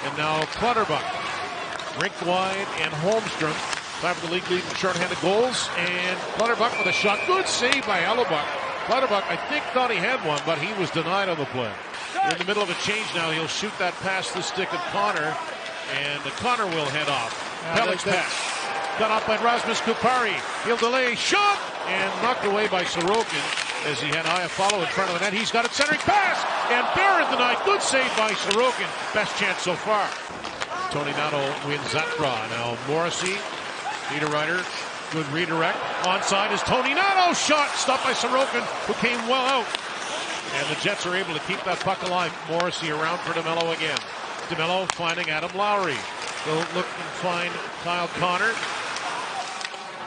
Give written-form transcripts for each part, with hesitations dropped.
And now Clutterbuck. Rink wide and Holmstrom. Time for the league lead in short-handed goals. And Clutterbuck with a shot. Good save by Hellebuyck. Clutterbuck, I think, thought he had one, but he was denied on the play. They're in the middle of a change now. He'll shoot that past the stick of Connor. And Connor will head off. Pellick's pass. Got off by Rasmus Kupari. He'll delay. Shot! And knocked away by Sorokin as he had Iafallo in front of the net. He's got it centering pass. And Barron denied. Good save by Sorokin. Best chance so far. Tony Nato wins that draw. Now Morrissey, Niederreiter, good redirect. Onside is Tony Nato. Shot stopped by Sorokin, who came well out. And the Jets are able to keep that puck alive. Morrissey around for DeMello again. DeMello finding Adam Lowry. They'll look and find Kyle Connor.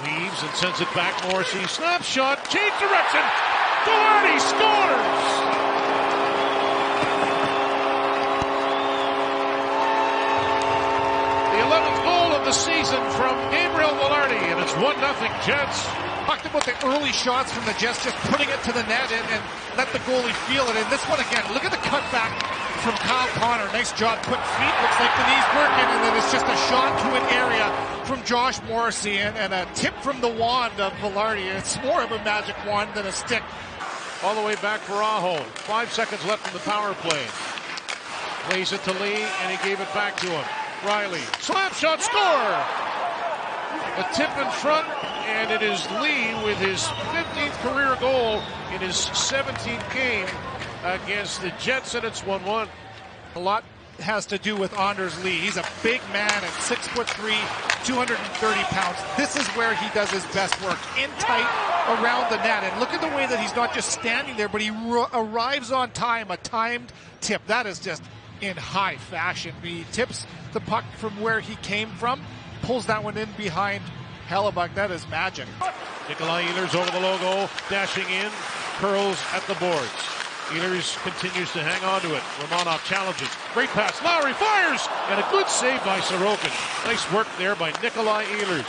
Weaves and sends it back. Morrissey, snapshot, change direction. Vilardi scores! The 11th goal of the season from Gabriel Vilardi, and it's 1-0 Jets. Talked about the early shots from the Jets, just putting it to the net and let the goalie feel it. And this one again, look at the cutback from Kyle Connor. Nice job, quick feet, looks like the knee's working, and then it's just a shot to an area from Josh Morrissey and a tip from the wand of Vilardi. It's more of a magic wand than a stick. All the way back for Aho. 5 seconds left in the power play. Plays it to Lee, and he gave it back to him. Riley, slap shot, score! A tip in front, and it is Lee with his 15th career goal in his 17th game against the Jets, and it's 1-1. A lot has to do with Anders Lee. He's a big man at 6'3", 230 pounds. This is where he does his best work, in tight around the net. And look at the way that he's not just standing there, but he arrives on time, a timed tip. That is just in high fashion. He tips the puck from where he came from, pulls that one in behind Hellebuyck. That is magic. Nikolai Ehlers over the logo, dashing in, curls at the boards. Ehlers continues to hang on to it. Romanov challenges. Great pass. Lowry fires! And a good save by Sorokin. Nice work there by Nikolai Ehlers.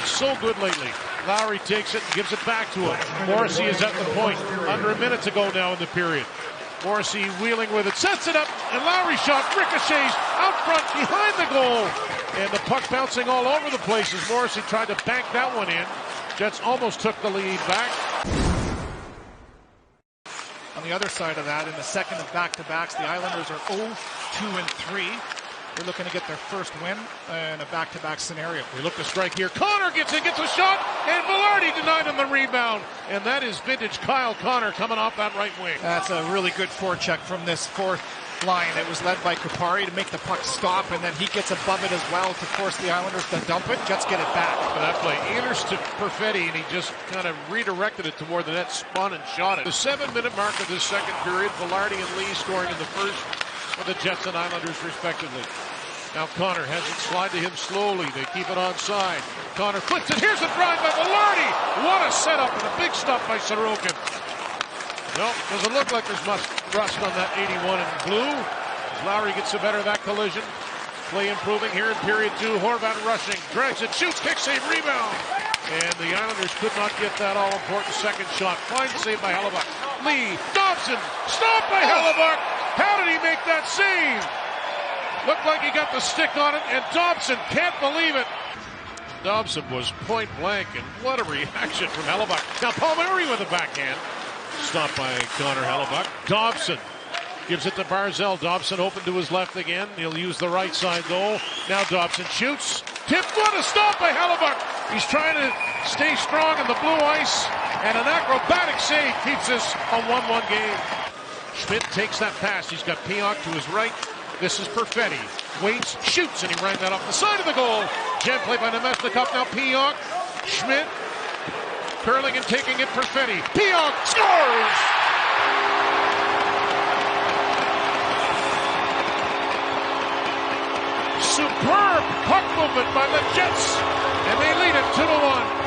So good lately. Lowry takes it and gives it back to him. Morrissey is at the point. Under a minute to go now in the period. Morrissey wheeling with it. Sets it up. And Lowry shot ricochets out front behind the goal. And the puck bouncing all over the place as Morrissey tried to bank that one in. Jets almost took the lead back. On the other side of that, in the second of back-to-backs, the Islanders are 0-2-3. They're looking to get their first win in a back-to-back scenario. We look to strike here. Connor gets a shot, and Vilardi denied him the rebound. And that is vintage Kyle Connor coming off that right wing. That's a really good forecheck from this fourth line. It was led by Kupari to make the puck stop, and then he gets above it as well to force the Islanders to dump it. Jets get it back. For that play, Ehlers to Perfetti, and he just kind of redirected it toward the net, spun and shot it. The 7-minute mark of this second period, Vilardi and Lee scoring in the first for the Jets and Islanders respectively. Now Connor has it slide to him slowly. They keep it onside. Connor flips it. Here's a drive by Vilardi. What a setup and a big stop by Sorokin. No, doesn't look like there's much rust on that 81 in blue. As Lowry gets the better of that collision. Play improving here in period 2. Horvat rushing, drags it, shoots, kick save, rebound. And the Islanders could not get that all-important second shot. Fine save by Hellebuyck. Lee, Dobson, stopped by Hellebuyck. How did he make that save? Looked like he got the stick on it, and Dobson can't believe it. Dobson was point blank, and what a reaction from Hellebuyck. Now Palmieri with a backhand. Stopped by Connor Hellebuyck. Dobson gives it to Barzal. Dobson open to his left again. He'll use the right side goal. Now Dobson shoots. Tipped. What a stop by Hellebuyck. He's trying to stay strong in the blue ice. And an acrobatic save keeps us a 1-1 game. Schmidt takes that pass. He's got Pionk to his right. This is Perfetti. Waits, shoots, and he rang that off the side of the goal. Jam play by Nemesnikov. Now Pionk. Schmidt. Curling and taking it, Perfetti. Pionk scores! Superb puck movement by the Jets, and they lead it 2-1.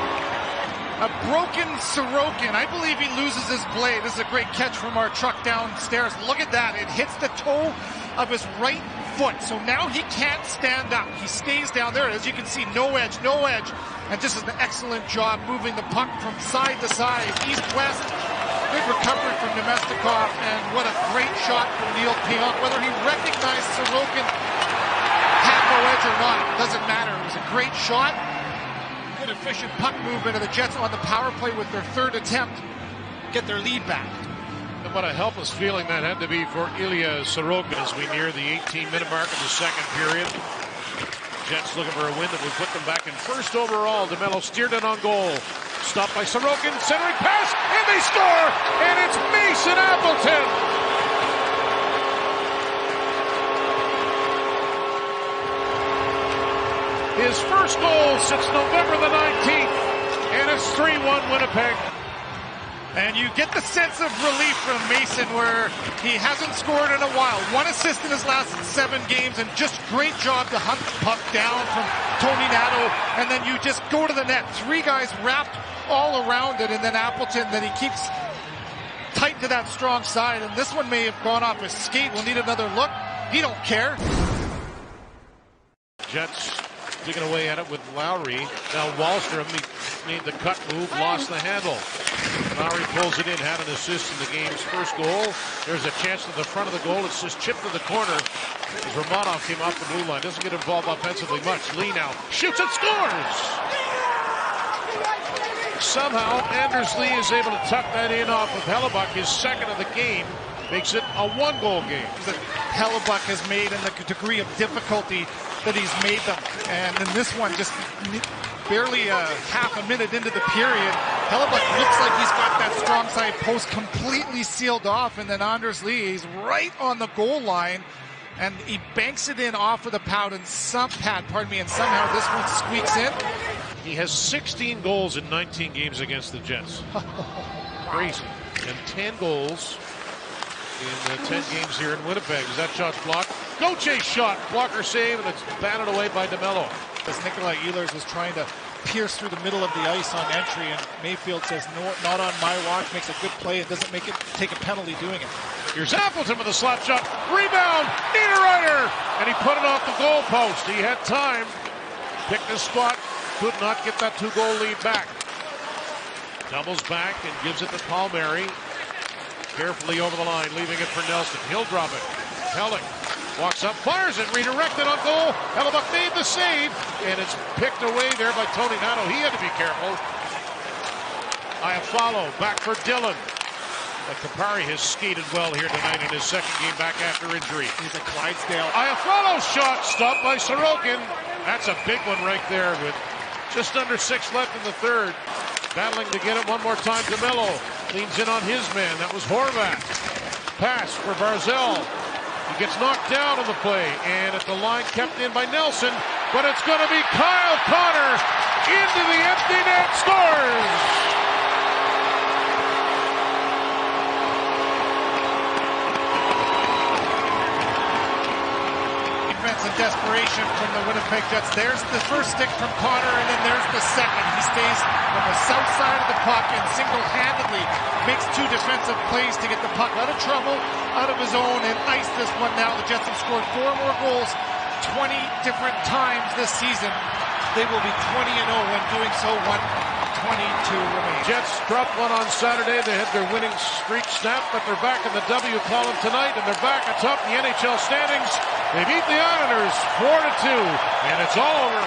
A broken Sorokin. I believe he loses his blade. This is a great catch from our truck downstairs. Look at that. It hits the toe of his right foot. So now he can't stand up. He stays down there. As you can see, no edge. And just an excellent job moving the puck from side to side, east-west. Good recovery from Nemesnikov, and what a great shot from Neil Pionk. Whether he recognized Sorokin had no edge or not, doesn't matter. It was a great shot. Good efficient puck movement of the Jets on the power play with their third attempt. Get their lead back. And what a helpless feeling that had to be for Ilya Sorokin as we near the 18-minute mark of the second period. Jets looking for a win that would put them back in first overall. DeMello steered it on goal. Stopped by Sorokin, centering pass, and they score! And it's Mason Appleton! His first goal since November the 19th, and it's 3-1 Winnipeg. And you get the sense of relief from Mason where he hasn't scored in a while. One assist in his last 7 games and just great job to hunt the puck down from Tony Nato. And then you just go to the net. 3 guys wrapped all around it, and then Appleton, then he keeps tight to that strong side. And this one may have gone off his skate. We'll need another look. He don't care. Jets digging away at it with Lowry. Now Wahlstrom, he made the cut move, lost the handle. Lowry pulls it in, had an assist in the game's first goal. There's a chance to the front of the goal. It's just chipped to the corner as Romanov came off the blue line. Doesn't get involved offensively much. Lee now shoots and scores! Somehow Anders Lee is able to tuck that in off of Hellebuck, his second of the game. Makes it a 1-goal game. That Hellebuck has made and the degree of difficulty that he's made them. And in this one, just barely half a minute into the period, Hellebuck looks like he's got that strong side post completely sealed off. And then Anders Lee, he's right on the goal line. And he banks it in off of the pad, and somehow this one squeaks in. He has 16 goals in 19 games against the Jets. Crazy. And 10 goals in the 10 games here in Winnipeg. As that shot's blocked. Gauthier shot. Blocker save, and it's batted away by DeMello. As Nikolai Ehlers was trying to pierce through the middle of the ice on entry, and Mayfield says, no, not on my watch, makes a good play and doesn't take a penalty doing it. Here's Appleton with a slap shot. Rebound. Niederreiter. And he put it off the goal post. He had time. Picked his spot. Could not get that 2-goal lead back. Doubles back and gives it to Palmieri. Carefully over the line, leaving it for Nelson. He'll drop it. Pellick walks up, fires it, redirected on goal. Hellebuck made the save, and it's picked away there by Tony Nato. He had to be careful. Iafallo back for Dillon. But Kupari has skated well here tonight in his second game back after injury. He's a Clydesdale. Iafallo's shot stopped by Sorokin. That's a big one right there with just under 6 left in the third. Battling to get it one more time. DeMello leans in on his man. That was Horvat. Pass for Barzal. He gets knocked down on the play. And at the line kept in by Nelson. But it's going to be Kyle Connor into the empty net. Scores! And desperation from the Winnipeg Jets. There's the first stick from Connor, and then there's the second. He stays on the south side of the puck and single-handedly makes 2 defensive plays to get the puck out of trouble, out of his own, and ice this one now. The Jets have scored 4 more goals 20 different times this season. They will be 20-0 when doing so. 1:22 remains. Jets dropped one on Saturday. They had their winning streak snapped, but they're back in the W column tonight, and they're back atop the NHL standings. They beat the Islanders 4-2, and it's all over.